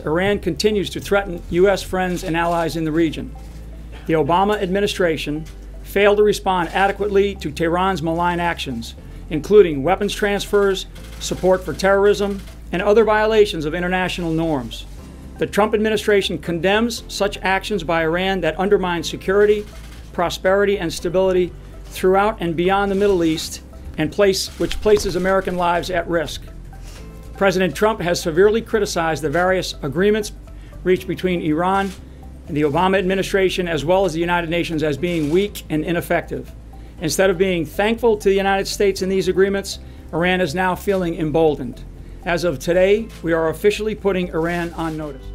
Iran continues to threaten U.S. friends and allies in the region. The Obama administration failed to respond adequately to Tehran's malign actions, including weapons transfers, support for terrorism, and other violations of international norms. The Trump administration condemns such actions by Iran that undermine security, prosperity, and stability throughout and beyond the Middle East, and which places American lives at risk. President Trump has severely criticized the various agreements reached between Iran and the Obama administration, as well as the United Nations, as being weak and ineffective. Instead of being thankful to the United States in these agreements, Iran is now feeling emboldened. As of today, we are officially putting Iran on notice.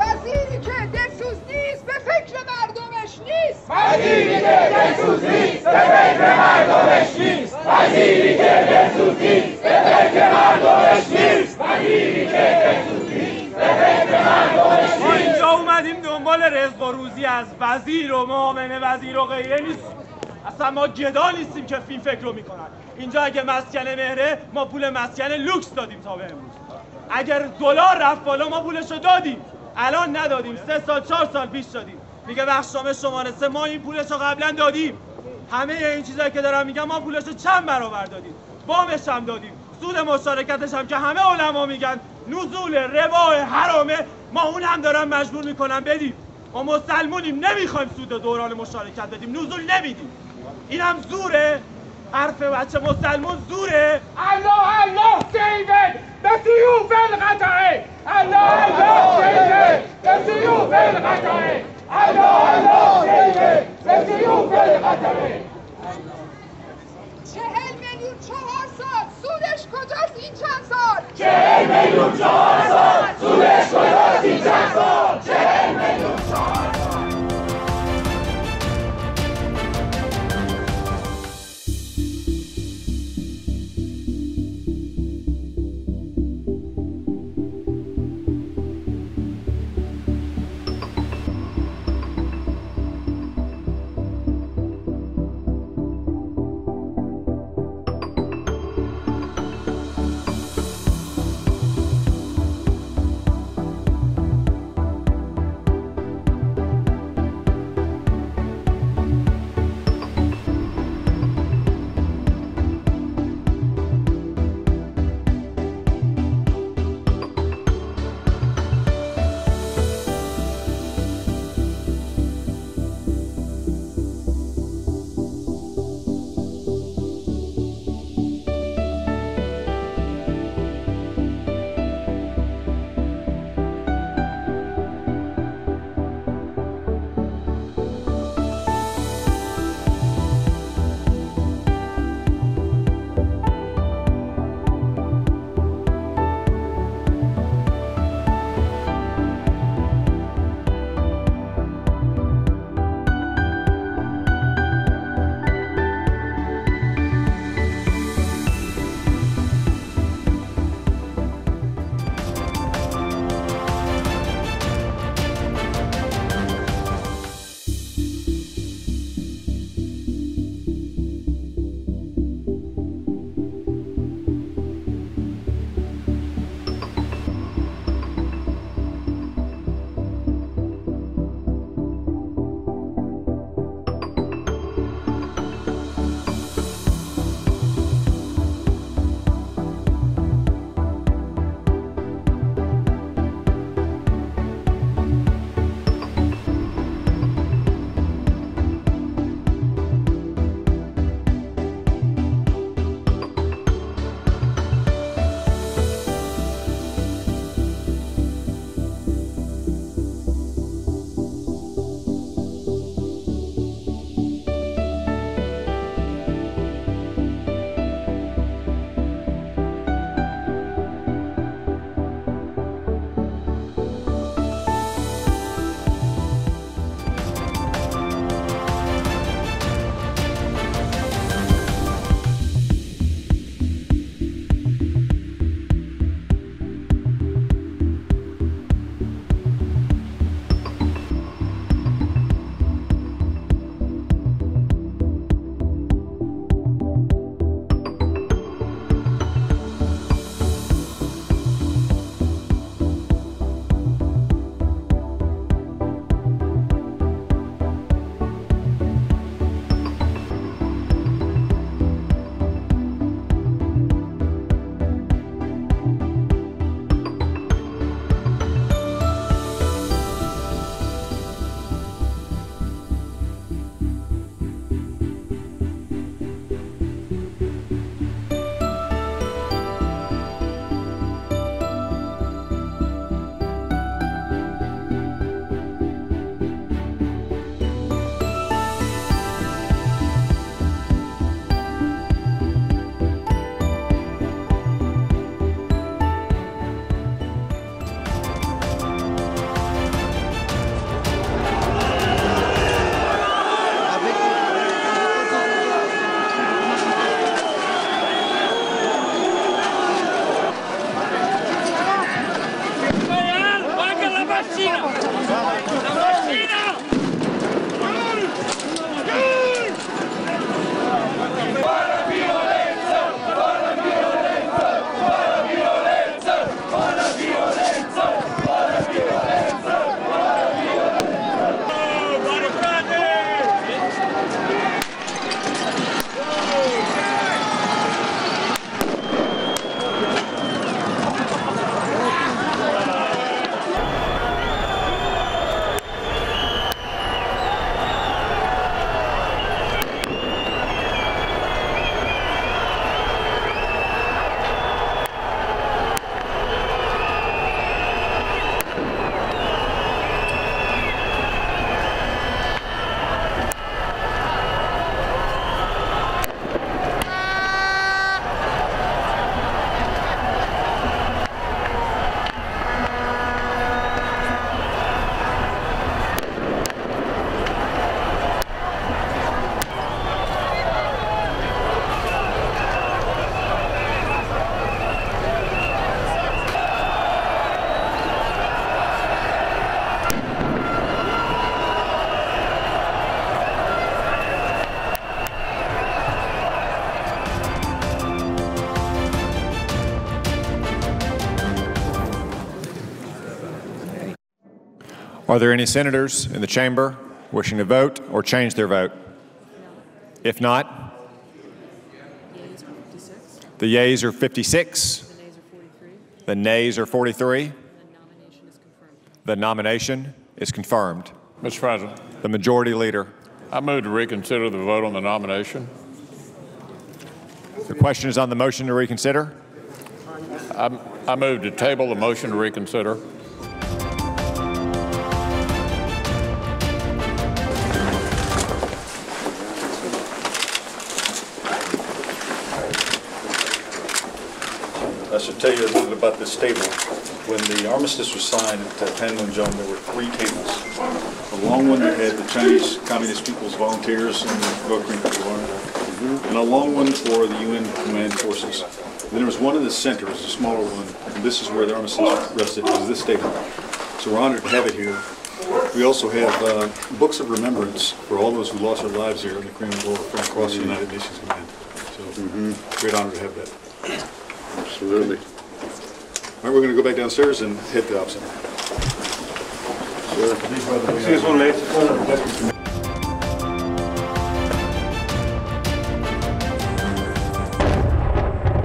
وزیری که دلسوز نیست به فکر مردمش نیست. وزیری که دلسوز نیست به فکر مردمش نیست. وزیری که دلسوز نیست به فکر مردمش نیست. ما اینجا اومدیم دنبال رزق و روزی از وزیر و معاون وزیر و غیره نیست. اصلا ما گدا نیستیم که فیلم فکر رو میکنن. اینجا اگه مسکن مهره ما پول مسکن لوکس دادیم تا به امروز. اگر دلار رفت بالا ما پولش رو دادیم. الان ندادیم. 3 سال 4 سال پیش دادیم. میگه بخشنامه شماره 3 ما این پولش رو قبلا دادیم. همه این چیزایی که دارم میگم ما پولش رو چند برابر دادیم. وامش هم دادیم. سود مشارکتش هم که همه علما میگن نزول ربا حرامه، ما اون هم دارن مجبور میکنن بدیم. ما مسلمونیم نمیخوایم سود دوران مشارکت بدیم، نزول نمیدیم. این هم زوره؟ حرف بچه مسلمون زوره؟ الله الله سیده به سیوف القطعه. الله الله سیده به سیوف القطعه. الله الله سیده به سیوف القطعه. 40 میلیون 4 سال سودش کجاست این چند سال؟ 40 میلیون 4 سال سودش کجاست این چند سال؟ 40 میلیون 4 سال. Are there any senators in the chamber wishing to vote or change their vote? If not, the yeas are 56. The nays are 43. The nomination is confirmed. Mr. President. The majority leader. I move to reconsider the vote on the nomination. The question is on the motion to reconsider. I move to table the motion to reconsider. I should tell you a little bit about this table. When the armistice was signed at Panmunjom, there were 3 tables. A long one that had the Chinese Communist People's Volunteers and the North Korean People's Army, and a long one for the UN Command Forces. And then there was one in the center, it was a smaller one, and this is where the armistice rested, it was this table. So we're honored to have it here. We also have books of remembrance for all those who lost their lives here in the Korean War from across the United Nations Command. So great honor to have that. Absolutely. All right, we're going to go back downstairs and head to the opposite. See you soon, ladies.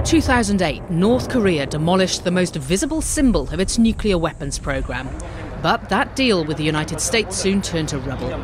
2008, North Korea demolished the most visible symbol of its nuclear weapons program. But that deal with the United States soon turned to rubble.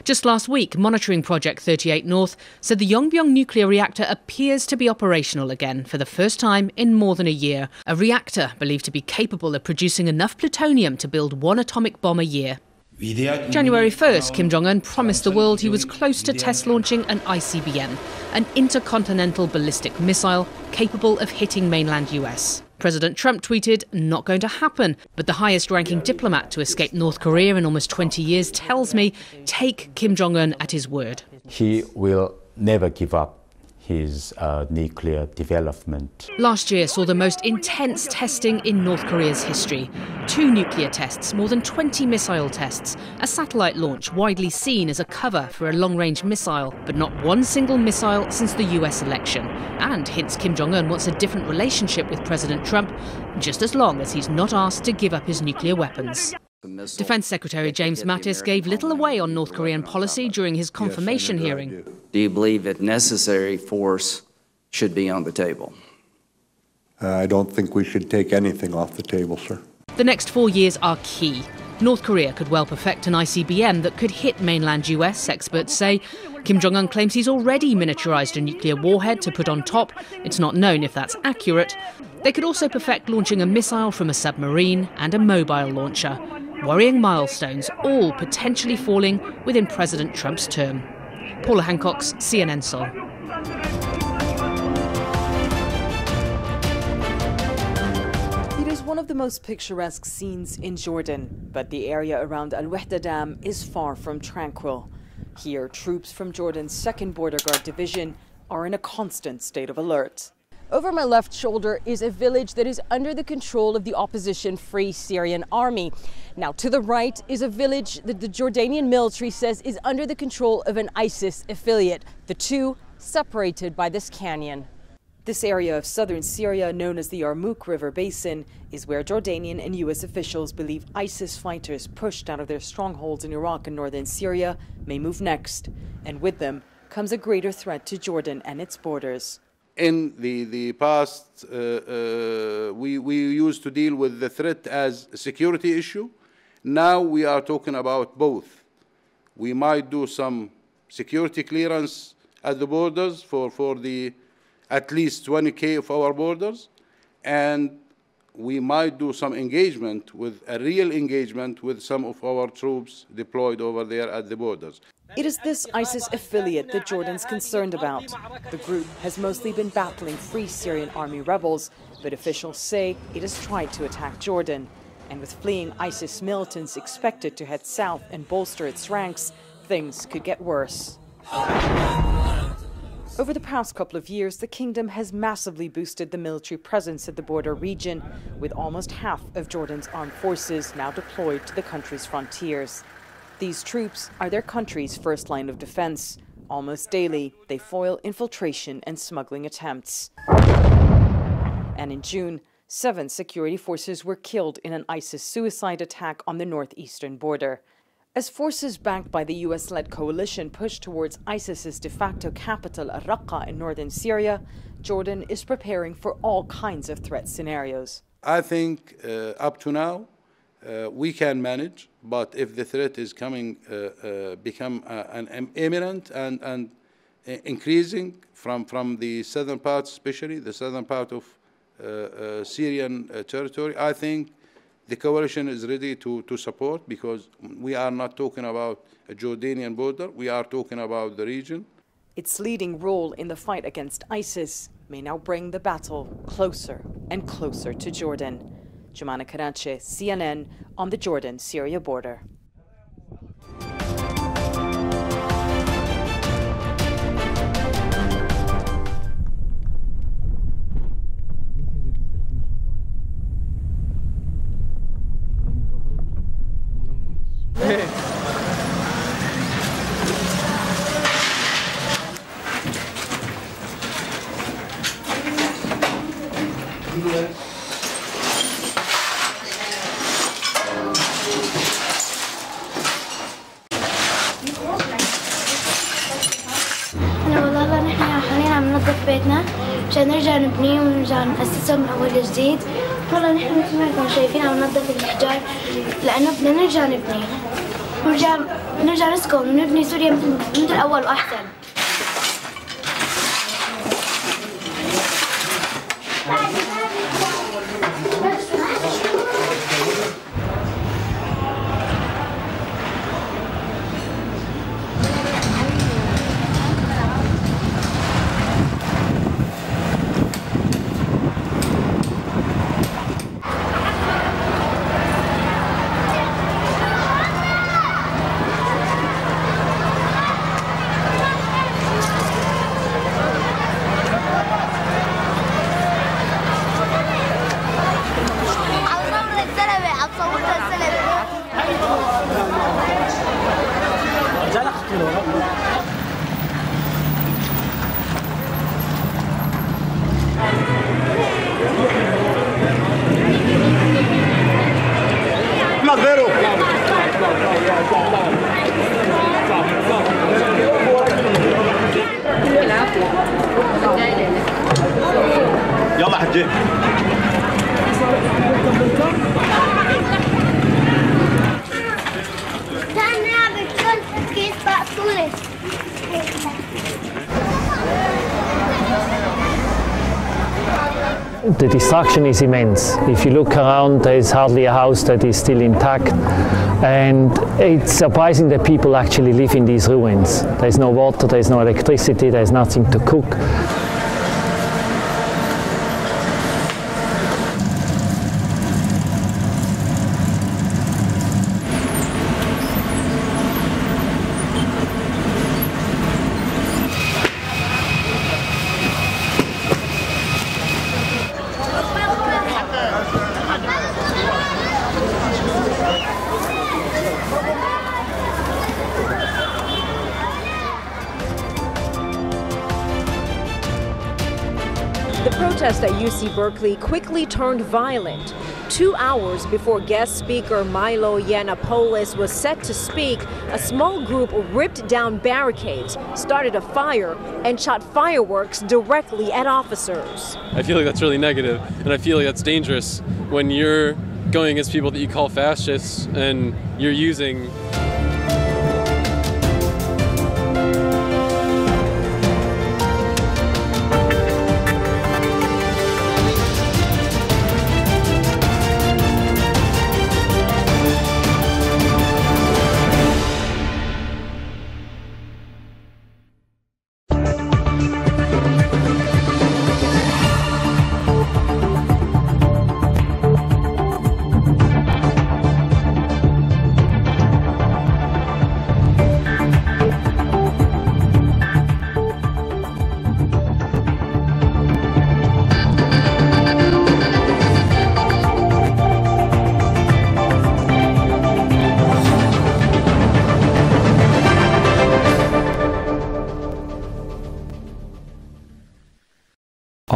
Just last week, monitoring Project 38 North said the Yongbyon nuclear reactor appears to be operational again for the first time in more than a year. A reactor believed to be capable of producing enough plutonium to build 1 atomic bomb a year. January 1st, Kim Jong-un promised the world he was close to test launching an ICBM, an intercontinental ballistic missile capable of hitting mainland US. President Trump tweeted, "Not going to happen," but the highest-ranking diplomat to escape North Korea in almost 20 years tells me, take Kim Jong-un at his word. He will never give up his nuclear development. Last year saw the most intense testing in North Korea's history. 2 nuclear tests, more than 20 missile tests, a satellite launch widely seen as a cover for a long-range missile, but not one single missile since the US election. And hints Kim Jong-un wants a different relationship with President Trump, just as long as he's not asked to give up his nuclear weapons. Defence Secretary James Mattis gave little away on North Korean policy during his confirmation hearing. Do you believe that necessary force should be on the table? I don't think we should take anything off the table, sir. The next 4 years are key. North Korea could well perfect an ICBM that could hit mainland US, experts say. Kim Jong-un claims he's already miniaturized a nuclear warhead to put on top. It's not known if that's accurate. They could also perfect launching a missile from a submarine and a mobile launcher. Worrying milestones, all potentially falling within President Trump's term. Paula Hancock's CNN Seoul. It is one of the most picturesque scenes in Jordan, but the area around Al-Wahda Dam is far from tranquil. Here, troops from Jordan's 2nd Border Guard Division are in a constant state of alert. Over my left shoulder is a village that is under the control of the opposition Free Syrian Army. Now, to the right is a village that the Jordanian military says is under the control of an ISIS affiliate, the two separated by this canyon. This area of southern Syria, known as the Yarmouk River Basin, is where Jordanian and U.S. officials believe ISIS fighters pushed out of their strongholds in Iraq and northern Syria may move next. And with them comes a greater threat to Jordan and its borders. In the past, we used to deal with the threat as a security issue. Now we are talking about both. We might do some security clearance at the borders for the at least 20K of our borders, and we might do some engagement, with a real engagement with some of our troops deployed over there at the borders. It is this ISIS affiliate that Jordan's concerned about. The group has mostly been battling Free Syrian Army rebels, but officials say it has tried to attack Jordan. And with fleeing ISIS militants expected to head south and bolster its ranks, things could get worse. Over the past couple of years, the kingdom has massively boosted the military presence at the border region, with almost half of Jordan's armed forces now deployed to the country's frontiers. These troops are their country's first line of defense. Almost daily, they foil infiltration and smuggling attempts. And in June, 7 security forces were killed in an ISIS suicide attack on the northeastern border. As forces backed by the US-led coalition push towards ISIS's de facto capital, Raqqa, in northern Syria, Jordan is preparing for all kinds of threat scenarios. I think up to now, we can manage, but if the threat is become imminent and increasing from the southern part, especially the southern part of Syrian territory, I think the coalition is ready to support, because we are not talking about a Jordanian border, we are talking about the region. Its leading role in the fight against ISIS may now bring the battle closer and closer to Jordan. Jumana Karachi, CNN, on the Jordan-Syria border. عشان نرجع نبنيه ونرجع نأسسه من أول وجديد. والله نحن مثل ما انتم شايفين عم ننظف الأحجار لأنه بدنا نرجع نبنيه ونرجع نسكن ونبني سوريا مثل الأول وأحسن. يلا حجي The destruction is immense. If you look around, there is hardly a house that is still intact, and it's surprising that people actually live in these ruins. There is no water, there is no electricity, there is nothing to cook. The protest at UC Berkeley quickly turned violent. 2 hours before guest speaker Milo Yiannopoulos was set to speak, a small group ripped down barricades, started a fire, and shot fireworks directly at officers. I feel like that's really negative, and I feel like that's dangerous when you're going against people that you call fascists and you're using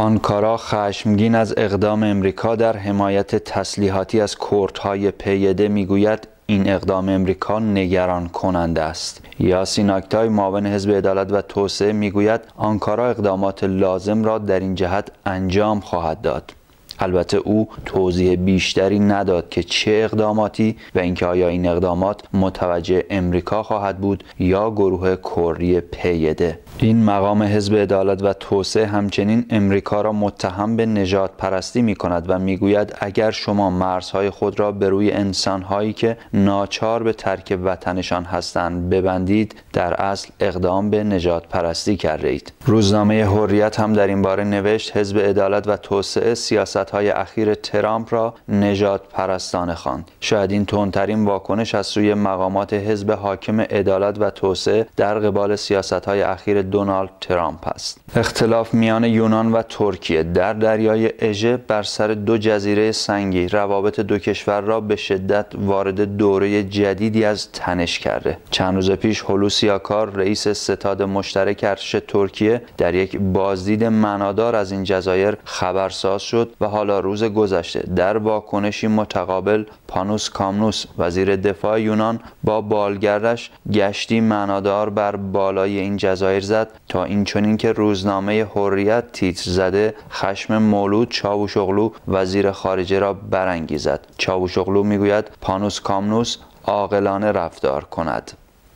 آنکارا خشمگین از اقدام امریکا در حمایت تسلیحاتی از کردهای پیاده میگوید این اقدام امریکا نگران کننده است. یاسین آکتای معاون حزب عدالت و توسعه میگوید آنکارا اقدامات لازم را در این جهت انجام خواهد داد. البته او توضیح بیشتری نداد که چه اقداماتی و اینکه آیا این اقدامات متوجه امریکا خواهد بود یا گروه کردی پیاده. این مقام حزب عدالت و توسعه همچنین امریکا را متهم به نژاد پرستی می کند و می گوید اگر شما مرزهای خود را به روی انسانهایی که ناچار به ترک وطنشان هستند ببندید در اصل اقدام به نژاد پرستی کرده اید. روزنامه حریت هم در این باره نوشت حزب عدالت و توسعه سیاست‌های اخیر ترامپ را نژاد پرستانه خواند. شاید این تندترین واکنش از سوی مقامات حزب حاکم عدالت و توسعه در قبال سیاست‌های اخیر دونالد ترامپ است. اختلاف میان یونان و ترکیه در دریای اژه بر سر دو جزیره سنگی روابط دو کشور را به شدت وارد دوره جدیدی از تنش کرده. چند روز پیش هولوسی آکار رئیس ستاد مشترک ارتش ترکیه در یک بازدید معنادار از این جزایر خبرساز شد و حالا روز گذشته در واکنشی متقابل پانوس کامنوس وزیر دفاع یونان با بالگردش گشتی معنادار بر بالای این جزایر زد تا اینچنین که روزنامه حریت تیتر زده خشم مولود چاوشوغلو وزیر خارجه را برانگیزد. چاوشوغلو میگوید پانوس کامنوس عاقلانه رفتار کند.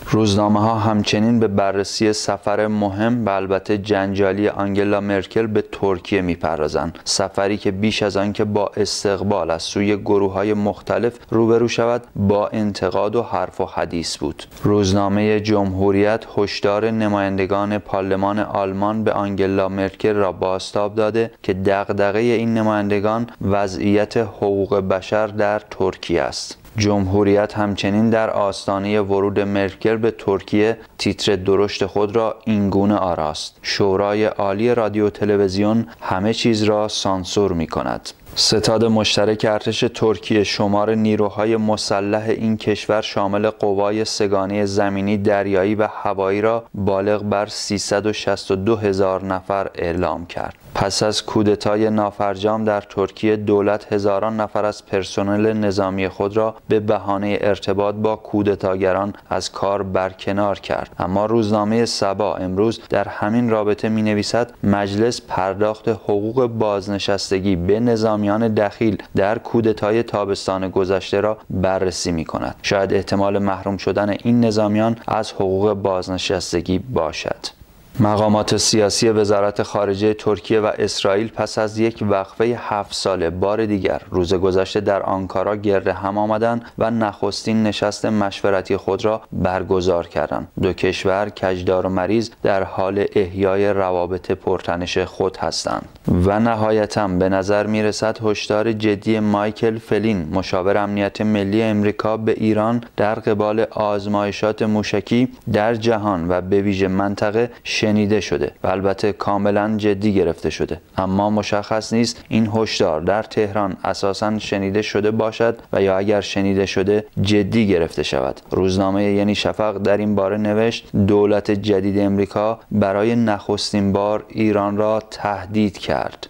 روزنامه ها همچنین به بررسی سفر مهم و البته جنجالی آنگلا مرکل به ترکیه میپردازند. سفری که بیش از آن که با استقبال از سوی گروه های مختلف روبرو شود با انتقاد و حرف و حدیث بود. روزنامه جمهوریت هشدار نمایندگان پارلمان آلمان به آنگلا مرکل را بازتاب داده که دغدغه این نمایندگان وضعیت حقوق بشر در ترکیه است. جمهوریت همچنین در آستانه ورود مرکل به ترکیه تیتر درشت خود را اینگونه آراست: شورای عالی رادیو و تلویزیون همه چیز را سانسور می کند. ستاد مشترک ارتش ترکیه شمار نیروهای مسلح این کشور شامل قوای سگانه زمینی، دریایی و هوایی را بالغ بر 362,000 نفر اعلام کرد. پس از کودتای نافرجام در ترکیه دولت هزاران نفر از پرسنل نظامی خود را به بهانه ارتباط با کودتاگران از کار برکنار کرد. اما روزنامه سبا امروز در همین رابطه می نویسد مجلس پرداخت حقوق بازنشستگی به نظامیان دخیل در کودتای تابستان گذشته را بررسی می کند. شاید احتمال محروم شدن این نظامیان از حقوق بازنشستگی باشد. مقامات سیاسی وزارت خارجه ترکیه و اسرائیل پس از یک وقفه 7 ساله بار دیگر روز گذشته در آنکارا گرد هم آمدند و نخستین نشست مشورتی خود را برگزار کردند. دو کشور کجدار و مریض در حال احیای روابط پرتنش خود هستند. و نهایتاً به نظر می رسد هشدار جدی مایکل فلین مشاور امنیت ملی امریکا به ایران در قبال آزمایشات موشکی در جهان و به ویژه منطقه شنیده شده و البته کاملا جدی گرفته شده. اما مشخص نیست این هشدار در تهران اساساً شنیده شده باشد و یا اگر شنیده شده جدی گرفته شود. روزنامه یعنی شفق در این باره نوشت دولت جدید امریکا برای نخستین بار ایران را تهدید کرد.